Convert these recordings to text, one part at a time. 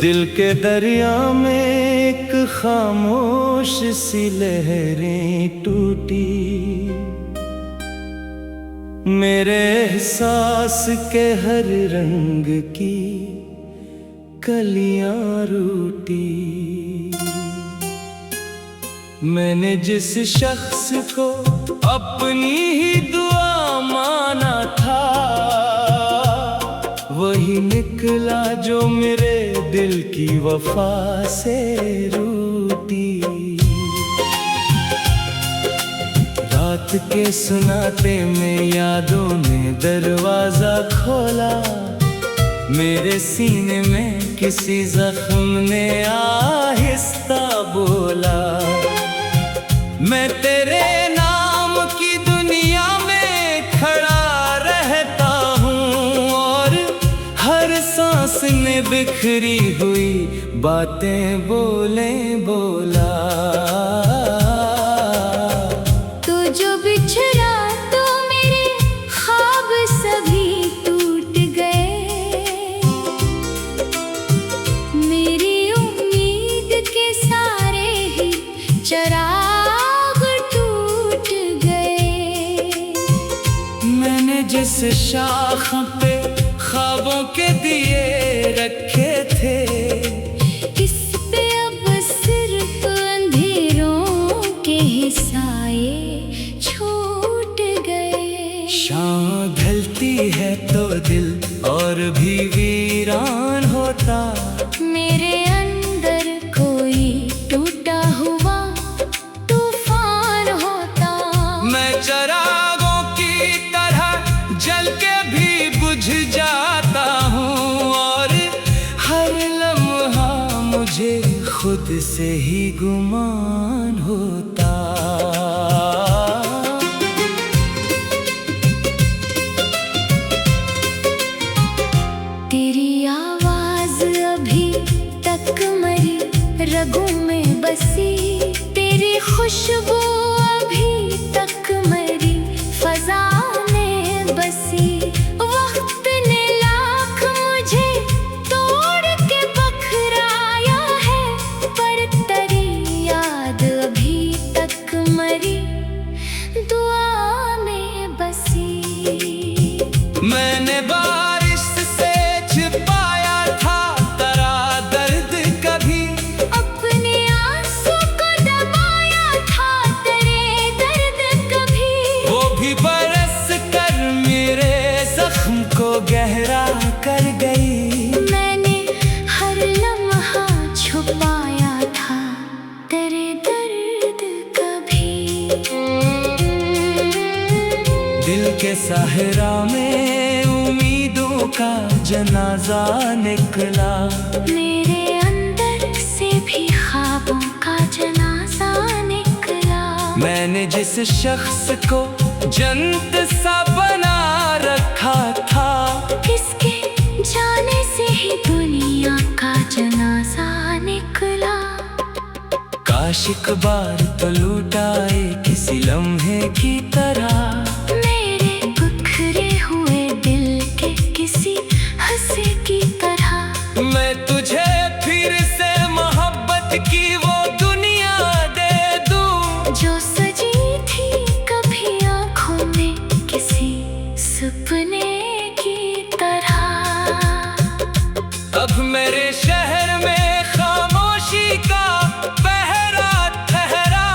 दिल के दरिया में एक खामोश सी लहरें टूटी, मेरे एहसास के हर रंग की कलियां रूठी। मैंने जिस शख्स को अपनी ही दुआ माना था, वही निकला जो मेरे दिल की वफा से रूठी। रात के सुनाते में यादों ने दरवाजा खोला, मेरे सीने में किसी जख्म ने आहिस्ता बोला, मैं तेरे नाम की दुनिया में खड़ा रहता हूँ और हर सांस ने बिखरी हुई बातें बोले बोला। तू जो बिछड़ा तो मेरे ख्वाब सभी टूट गए, मेरी उम्मीद के सारे ही चिराग टूट गए। मैंने जिस शाख पे ख्वाबों के दिए रखे थे, इस पे अब सिर्फ अंधेरों के साए छूट गए। शाम ढलती है तो दिल और भी वीरान होता, मेरे अंदर कोई टूटा हुआ तूफान होता। मैं चिरागों की तरह जल के भी बुझ जाता हूँ और हर लम्हा मुझे खुद से ही गुमान होता। तेरी आवाज अभी तक मरी रगों में बसी, तेरी खुशबू अभी तक मरी फजा में बसी। वक्त ने लाख मुझे तोड़ के बखराया है, पर तेरी याद अभी तक मरी दुआ में बसी। मैंने बारिश से छिपाया था तेरा दर्द कभी, अपने आंसू को दबाया था तेरे दर्द कभी, वो भी बरस कर मेरे जख्म को गहरा कर गई। मैंने हर लम्हा छुपाया था तेरे दर्द कभी। दिल के सहरा में उम्मीदों का जनाजा निकला, मेरे अंदर से भी ख्वाबों का जनाजा निकला। मैंने जिस शख्स को जन्नत सा बना रखा था, किसके जाने से ही दुनिया का जनाजा निकला। काश एक बार तो लुटाए किसी लम्हे की तरह, मेरे बिखरे हुए दिल के किसी हंसी की तरह। मैं तुझे फिर से मोहब्बत की वो दुनिया दे दूं, जो सजी थी कभी आँखों में किसी सपने की तरह। अब मेरे शहर में खामोशी का पहरा ठहरा,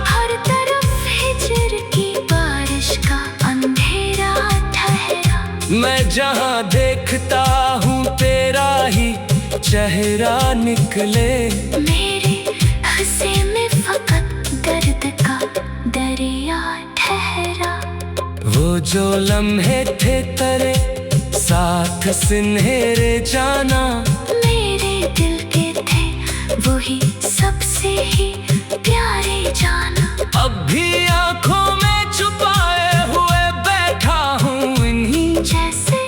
हर तरफ हिजर की बारिश का अंधेरा ठहरा। मैं जहाँ देखता हूँ तेरा ही चेहरा निकले, मेरे हंसे में फकत दर्द का दरिया ठहरा। वो जो लम्हे थे तेरे साथ सुनहरे जाना, मेरे दिल के थे वही सबसे ही प्यारे जाना। अब भी आँखों में छुपाए हुए बैठा हूँ इन्हीं, जैसे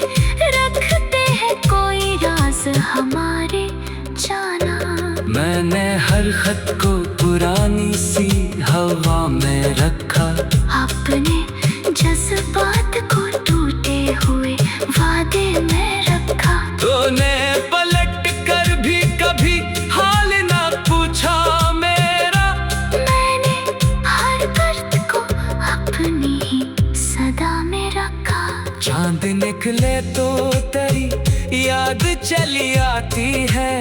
रखते हैं कोई राज हमारे जाना। मैंने हर खत को पुरानी सी हवा में रखा, अपने जज्बात को टूटे हुए वादे में रखा। तूने पलट कर भी कभी चले तो तेरी याद चली आती है।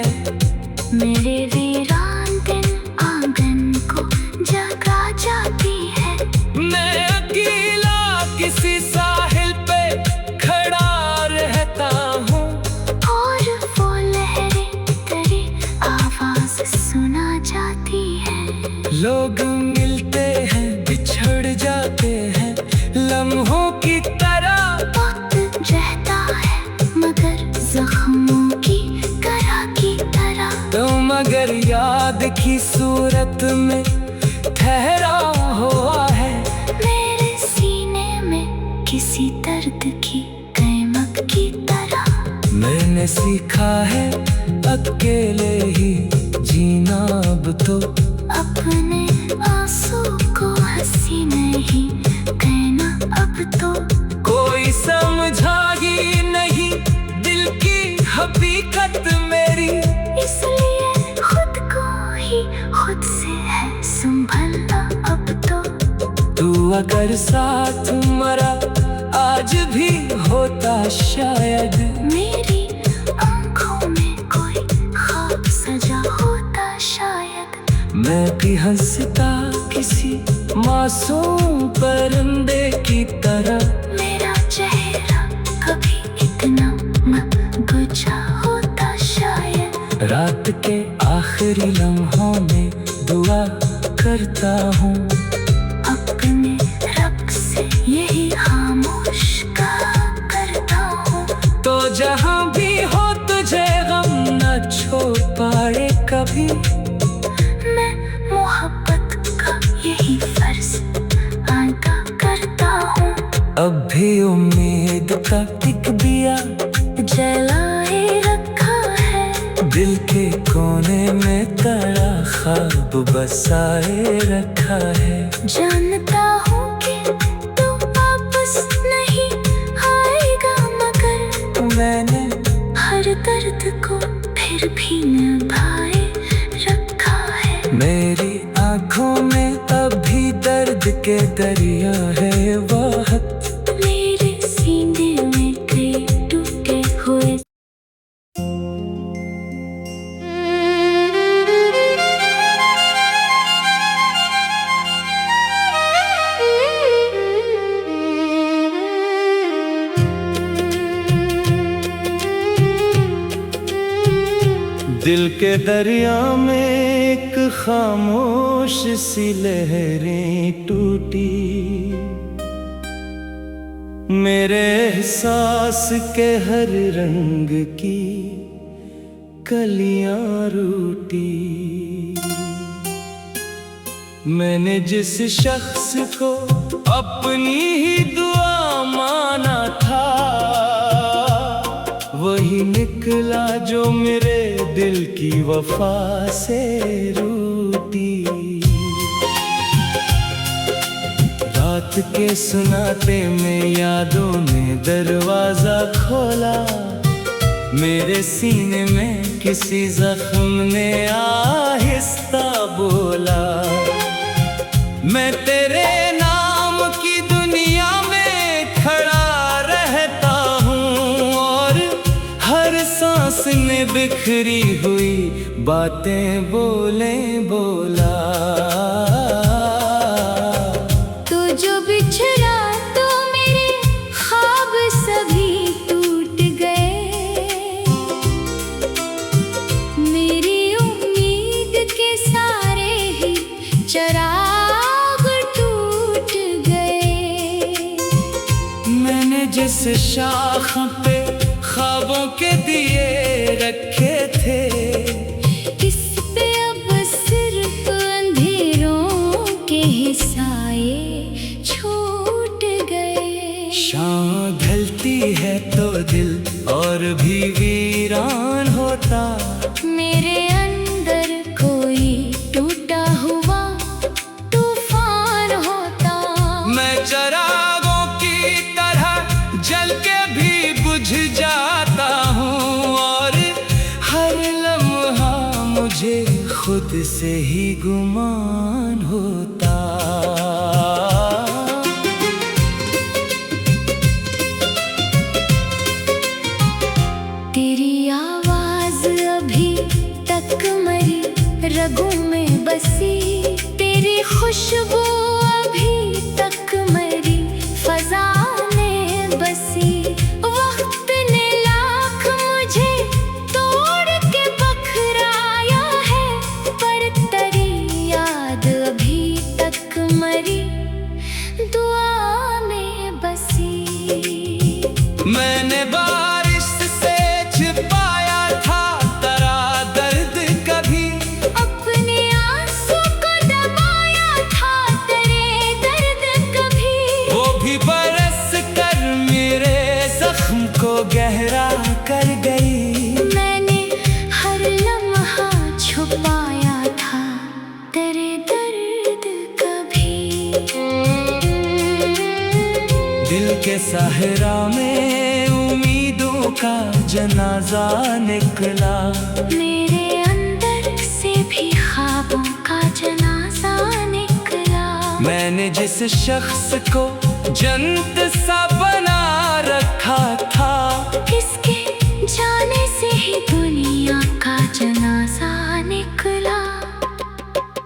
मेरे वीरान दिन आंगन को जगा जाती है। मैं अकेला किसी साहिल पे खड़ा रहता हूँ, और वो लहरें तेरी आवाज सुना जाती है। लोग मिलते हैं बिछड़ जाते हैं लम्हों की तरह। वक्त रहता है मगर जख्मों की करा की तरह। तुम अगर याद की सूरत में ठहरा हुआ है, मेरे सीने में किसी दर्द की कैमक की तरह। मैंने सीखा है अकेले ही जीना अब तो। अपने आंसू को हंसी नहीं कहना अब तो। कोई समझा ही नहीं दिल की हकीकत मेरी, इसलिए खुद को ही खुद से है संभलना अब तो। तू अगर साथ मरा आज भी होता शायद, मेरी आंखों में कोई ख्वाब सजा होता शायद। मैं भी हंसता किसी मासूम परिंदे की तरह। मेरा चेहरा कभी इतना बुझा होता शायद। रात के आखिरी लम्हों में दुआ करता हूँ, अपने रब से यही खामोश कहा करता हूँ। तो जहाँ भी हो तुझे गम न छोड़ पाए कभी। मैं मोहब्बत का यही फर्ज अदा करता हूँ। अब भी उम्मीद का एक दिया जलाए रखा है। दिल के कोने में तेरा ख्वाब बसाए रखा है। जानता हूँ कि तू वापस नहीं आएगा मगर मैंने हर दर्द को फिर भी निभाए रखा है। मेरी आँखों में अभी दर्द के दरिया है वक्त। मेरे सीने में कई टूटे हुए दिल के दरिया में एक खामोश सी लहरें टूटी, मेरे एहसास के हर रंग की कलियां रूठी। मैंने जिस शख्स को अपनी ही दुआ माना था, वही निकला जो मेरे दिल की वफा से रूठी। रात के सुनाते में यादों ने दरवाजा खोला, मेरे सीने में किसी जख्म ने आहिस्ता बोला। मैं तेरे नाम की दुनिया में खड़ा रहता हूँ, और हर सांस ने बिखरी हुई बातें बोले बोला। तू जो बिछड़ा तो मेरे ख्वाब सभी टूट गए। मेरी उम्मीद के सारे ही चिराग टूट गए। मैंने जिस शाख पे ख्वाबों के दिए रखे थे, इस पे अब सिर्फ अंधेरों के ही साए छूट गए। शाम ढलती है तो दिल और भी वीरान होता। मेरे अंदर कोई टूटा हुआ तूफान होता। मैं चिरागों की तरह जल के भी बुझ जाता हूँ, और हर लम्हा मुझे खुद से ही गुमान होता। तेरी आवाज अभी तक मरी रगों में बसी, तेरी खुशबू अभी तक मरी फजा में बसी। वक्त ने लाख मुझे तोड़ के बखराया है, पर तेरी याद अभी तक मरी दुआ में बसी। मैंने बारिश से छिपाया था तेरा दर्द कभी, अपने आंसू को दबाया था तेरे दर्द कभी। वो भी बरस कर मेरे जख्म को गहरा कर गई। मैंने हर लम्हा छुपाया था तेरे दर्द कभी। दिल के सहरा में उम्मीदों का जनाजा निकला, मेरे अंदर से भी ख्वाबों का जनाजा निकला। मैंने जिस शख्स को जन्नत सा बना रखा था, किसके जाने से ही दुनिया का जनाजा निकला।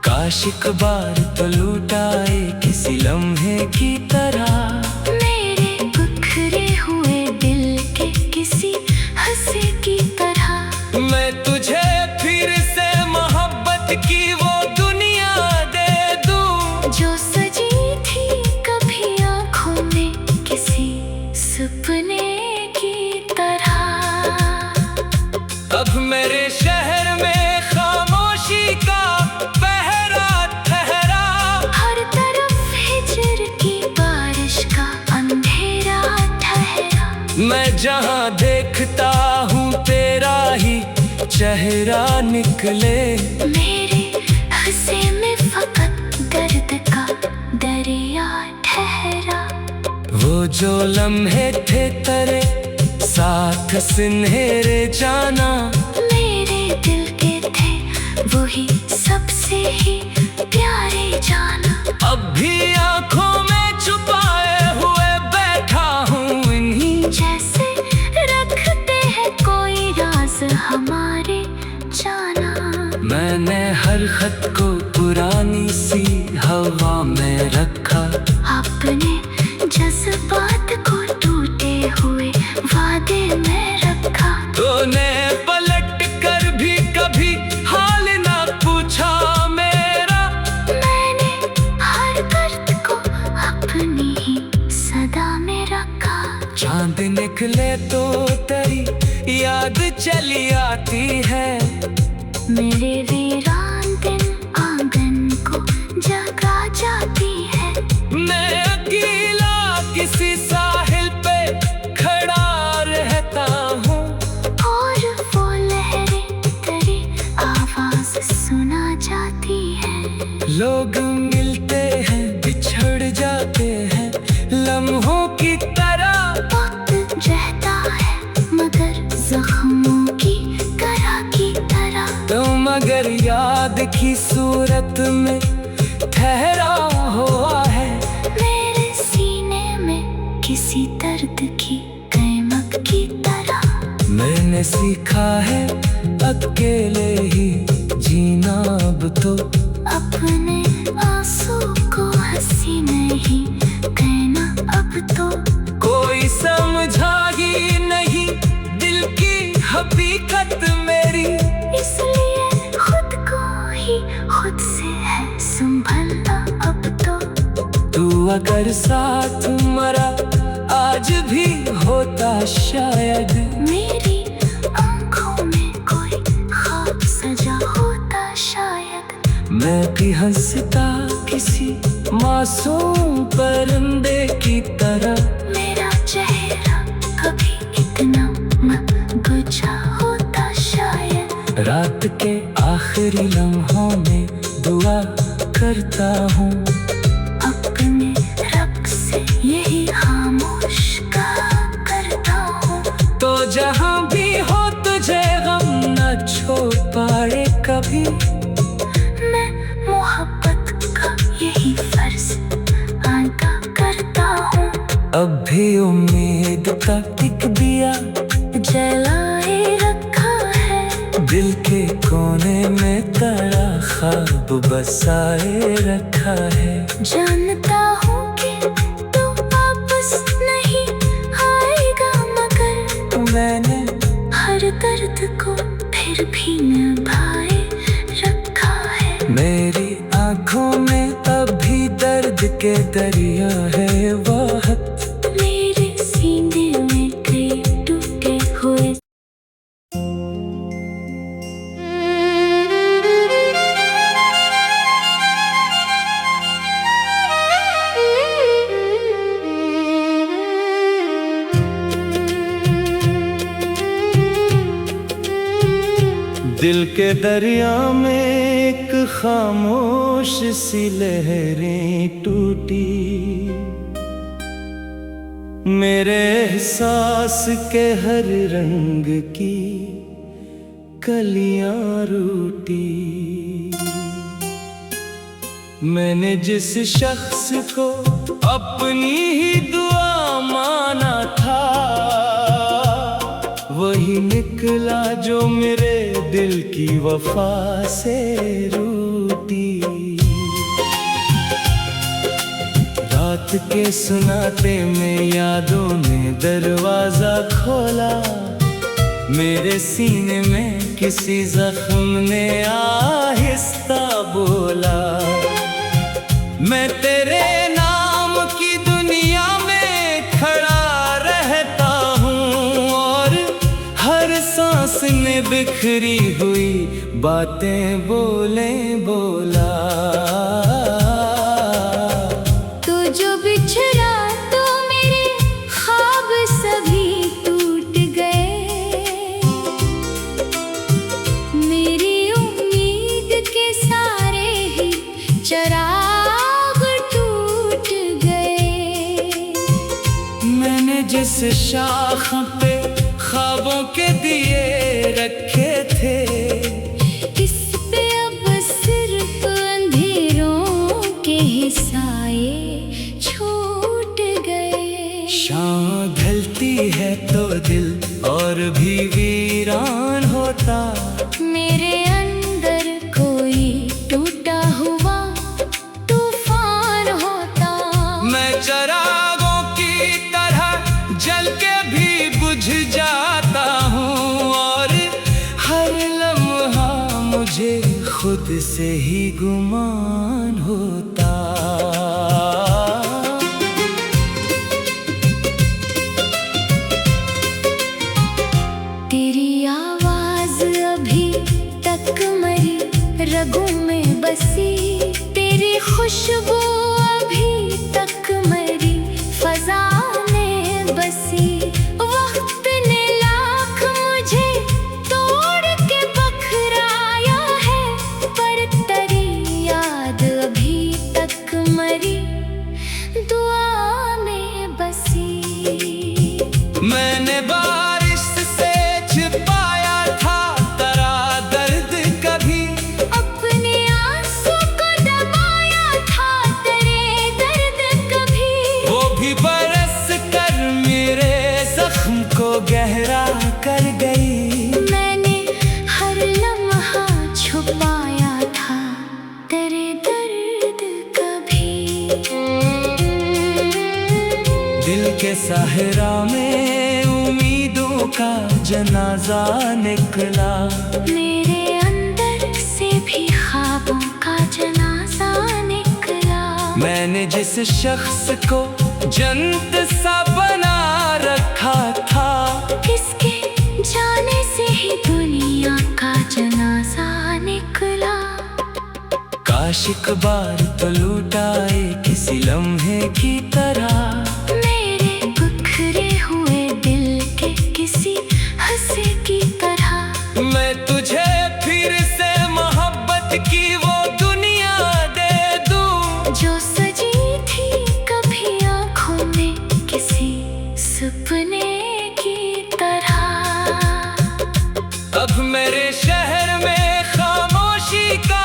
काश एक बार तो लुटाए किसी लम्हे की तरह, मेरे बिखरे हुए दिल के किसी हंसी की तरह। मैं तुझे फिर से मोहब्बत की वो दुनिया दे दूं, जो सजी थी कभी आँखों में किसी सपने की तरह। अब मेरे शहर में खामोशी का पहरा ठहरा, हर तरफ हिजर की बारिश का अंधेरा ठहरा। मैं जहाँ देखता हूँ तेरा ही चेहरा निकले। मेरे हंसे में फकत दर्द का दरिया ठहरा। वो जो लम्हे थे तेरे साथ सुनहरे जाना, मेरे दिल के थे वही सबसे ही प्यारे जाना। अब भी आँखों में छुपाए हुए बैठा हूँ इन्हीं, जैसे रखते हैं कोई राज हमारे जाना। मैंने हर खत को पुरानी सी हवा में रखा, अपने जज्बात को टूटे हुए वादे में रखा। तूने पलट कर भी कभी हाल ना पूछा मेरा, मैंने हर दर्द को अपनी ही सदा में रखा। चांद निकले तो तेरी याद चली आती है, मेरे वीरान दिन आंगन को जगा जाती है। मैं अकेला किसी साहिल पे खड़ा रहता हूँ, और वो लहरें तेरी आवाज सुना जाती है। लोग मिलते हैं बिछड़ जाते हैं लम्हों की तरह, वक्त रहता है मगर जख्मों की करा की तरह। तुम अगर याद की सूरत में ठहरा हुआ है, मेरे सीने में किसी दर्द की कैमक की तरह। मैंने सीखा है अकेले ही जीना अब तो, अपने आंसू को हंसी नहीं कहना अब तो। कोई समझा ही नहीं दिल की हकीकत मेरी, इसलिए खुद को ही खुद से है संभलना अब तो। तू अगर साथ मरा आज भी होता शायद, मेरी आंखों में कोई ख्वाब सजा होता शायद। मैं भी हंसता किसी मासूम परिंदे की तरह, मेरा चेहरा कभी इतना बुझा होता शायद। रात के आखिरी लम्हों में दुआ करता हूँ, अपने रब से यही खामोश कहा करता हूँ। तो जहाँ भी हो तुझे गम न छोड़ पाए कभी, मैं मोहब्बत का यही फर्ज अदा करता हूँ। अब भी उम्मीद का एक दिया जलाए दिल के कोने में तेरा ख्वाब बसाए रखा है। जानता हूँ कि तू वापस नहीं आएगा, मगर मैंने हर दर्द को फिर भी निभाए रखा है। मेरी आँखों में अभी दर्द के दरिया है बहुत। मेरे सीने में कई टूटे हुए दिल के दरिया में एक खामोश सी लहरें टूटी, मेरे एहसास के हर रंग की कलियां रूठी। मैंने जिस शख्स को अपनी ही दुआ माना था, वही निकला जो मेरे दिल की वफा से रूठी। रात के सुनाते में यादों ने दरवाजा खोला, मेरे सीने में किसी जख्म ने आहिस्ता बोला, मैं तेरे नाम की दुनिया में खड़ा रहता हूँ, और हर सांस ने बिखरी हुई बातें बोले बोला। तू जो बिछड़ा तो मेरे ख्वाब सभी टूट गए, मेरी उम्मीद के सारे ही चिराग टूट गए। मैंने जिस शाख पे ख्वाबों के दिए रखे थे, इस पे अब सिर्फ अंधेरों के ही साए छूट गए। शाम ढलती है तो दिल और भी वीरान होता, मेरे अंदर कोई टूटा हुआ तूफान होता। मैं चिरागों की तरह जल के भी बुझ जाता हूँ, और हर लम्हा मुझे खुद से ही गुमान होता। तेरी आवाज अभी तक मरी रगों में बसी, तेरी खुशबू अभी तक मरी फजा में बसी। वक्त ने लाख मुझे तोड़ के बखराया है, पर तेरी याद अभी तक मरी दुआ में बसी। मैंने बारिश से छिपाया था तेरा दर्द कभी, अपने आंसू को दबाया था तेरे दर्द कभी, वो भी बरस कर मेरे जख्म को गहरा कर गई। मैंने हर लम्हा छुपाया था तेरे दर्द कभी। दिल के साहरा में उम्मीदों का जनाजा निकला, मेरे अंदर से भी ख्वाबों का जनाजा निकला। मैंने जिस शख्स को जन्नत सा बना रखा था, किसके जाने से ही दुनिया का जनाजा निकला। काश एक बार तो लुटाए किसी लम्हे की तरह, मेरे बिखरे हुए दिल के किसी हंसी की तरह। मैं तुझे फिर से मोहब्बत की वो दुनिया दे दूं, जो सजी थी कभी आँखों में किसी सपने की तरह। अब मेरे शहर में खामोशी का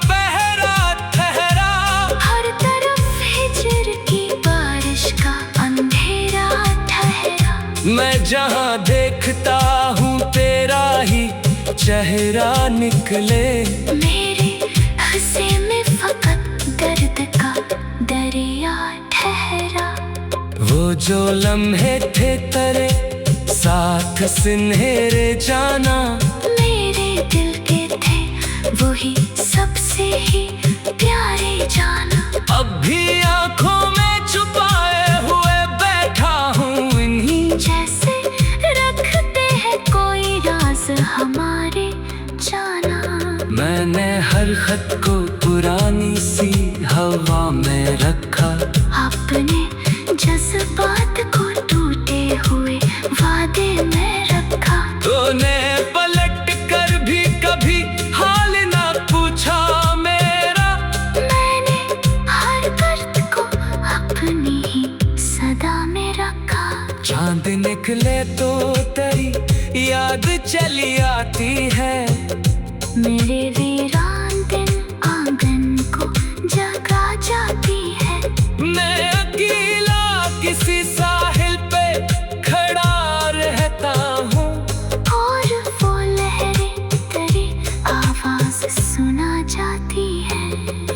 पहरा ठहरा, हर तरफ हिजर की बारिश का अंधेरा ठहरा। मैं जहाँ देखता हूँ तेरा ही चेहरा निकले। मेरे हंसे में फकत दर्द का दरिया ठहरा। वो जो लम्हे थे तेरे साथ सुनहरे जाना, मेरे दिल के थे वही सबसे ही प्यारे जाना। अब भी आंखों में छुपाए हुए बैठा हूँ इन्हीं। जैसे रखते हैं कोई राज हमारे जाना। मैंने हर खत को पुरानी सी हवा में रखा। अपने जज्बात को टूटे हुए वादे में रखा। तूने पलट कर भी कभी हाल ना पूछा मेरा। मैंने हर दर्द को अपनी ही सदा में रखा। चांद निकले तो तेरी याद चली आती है। मेरे वीरान दिन आंगन को जगा जाती है। मैं अकेला किसी साहिल पे खड़ा रहता हूँ, और वो लहरें तेरी आवाज सुना जाती है।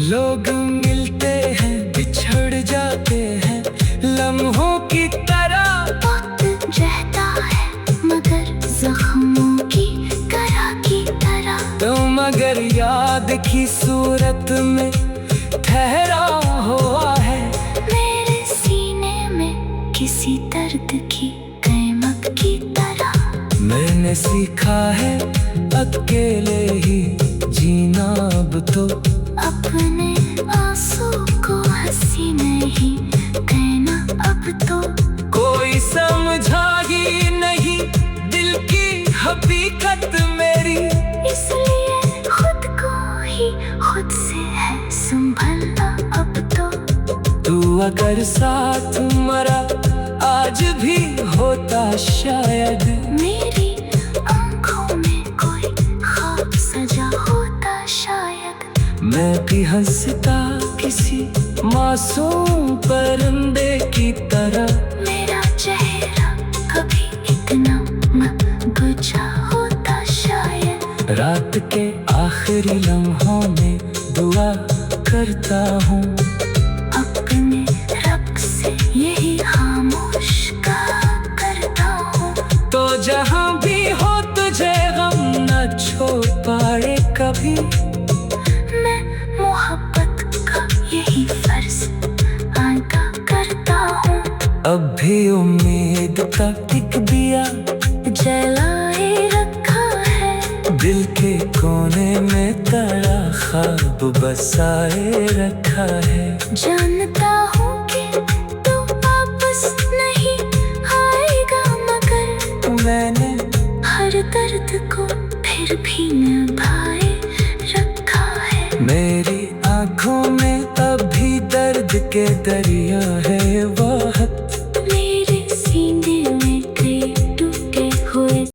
लोग मिलते हैं बिछड़ जाते हैं लम्हों की तरह। वक्त रहता है मगर जख्मों की करा की तरह। तुम अगर याद की सूरत में ठहरा हुआ है। मेरे सीने में किसी दर्द की कीमत की तरह। मैंने सीखा है अकेले ही जीना अब तो। अपने आंसू को हंसी नहीं कहना अब तो। कोई समझा ही नहीं दिल की हकीकत मेरी। इसलिए खुद को ही खुद से है संभलना अब तो। तू अगर साथ मरा आज भी होता शायद। मेरी आंखों में कोई ख्वाब सजा होता शायद। मैं भी हंसता किसी मासूम परिंदे की तरह। मेरा चेहरा कभी इतना बुझा होता शायद। रात के आखिरी लम्हों में दुआ करता हूँ। अपने रब से यही खामोश कहा करता हूँ। तो जहाँ भी हो तुझे गम न छोड़ पाए कभी। मैं मोहब्बत का यही फर्ज अदा करता हूँ। अब भी उम्मीद का टिक दिया जलाए रखा है। दिल के कोने में तड़ा ख्वाब बसाए रखा है। जानता हूँ कि तू वापस नहीं आएगा मगर मैंने हर दर्द को फिर भी निभाए रखा है। मेरी आंखों में अभी दर्द के दरिया है।